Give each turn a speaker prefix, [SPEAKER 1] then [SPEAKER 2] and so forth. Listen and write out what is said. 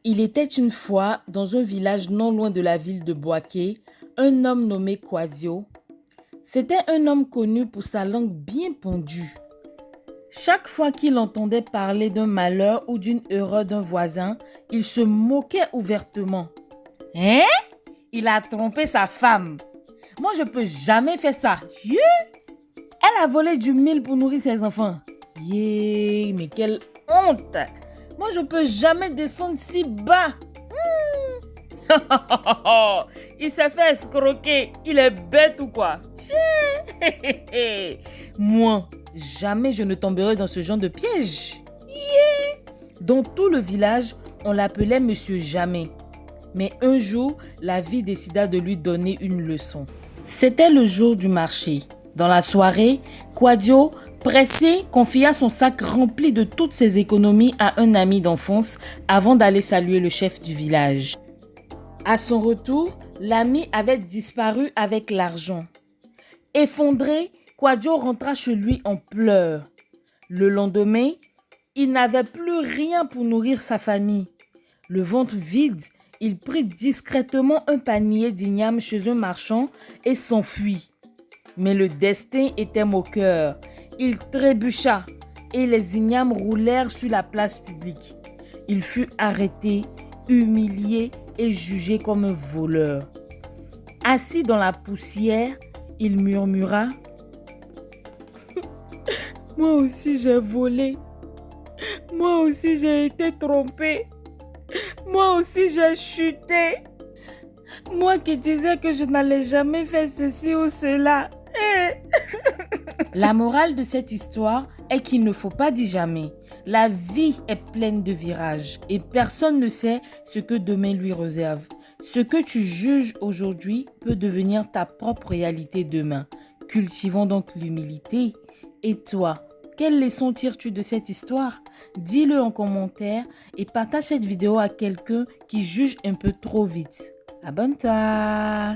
[SPEAKER 1] Il était une fois, dans un village non loin de la ville de Boaké, un homme nommé Kwadio. C'était un homme connu pour sa langue bien pendue. Chaque fois qu'il entendait parler d'un malheur ou d'une erreur d'un voisin, il se moquait ouvertement. Hein? Il a trompé sa femme. Moi, je peux jamais faire ça. Yeah. Elle a volé du mil pour nourrir ses enfants. Yeah, mais quelle honte! Moi, je peux jamais descendre si bas. Il s'est fait escroquer. Il est bête ou quoi? Moi, jamais je ne tomberai dans ce genre de piège. Yeah. Dans tout le village, on l'appelait Monsieur Jamais. Mais un jour, la vie décida de lui donner une leçon. C'était le jour du marché. Dans la soirée, Kwadio, pressé, confia son sac rempli de toutes ses économies à un ami d'enfance avant d'aller saluer le chef du village. À son retour, l'ami avait disparu avec l'argent. Effondré, Kwadio rentra chez lui en pleurs. Le lendemain, il n'avait plus rien pour nourrir sa famille. Le ventre vide, il prit discrètement un panier d'igname chez un marchand et s'enfuit. Mais le destin était moqueur. Il trébucha et les ignames roulèrent sur la place publique. Il fut arrêté, humilié et jugé comme un voleur. Assis dans la poussière, il murmura « Moi aussi j'ai volé. Moi aussi j'ai été trompé. Moi aussi j'ai chuté. Moi qui disais que je n'allais jamais faire ceci ou cela. » La morale de cette histoire est qu'il ne faut pas dire jamais. La vie est pleine de virages et personne ne sait ce que demain lui réserve. Ce que tu juges aujourd'hui peut devenir ta propre réalité demain. Cultivons donc l'humilité. Et toi, quelle leçon tires-tu de cette histoire? Dis-le en commentaire et partage cette vidéo à quelqu'un qui juge un peu trop vite. Abonne-toi!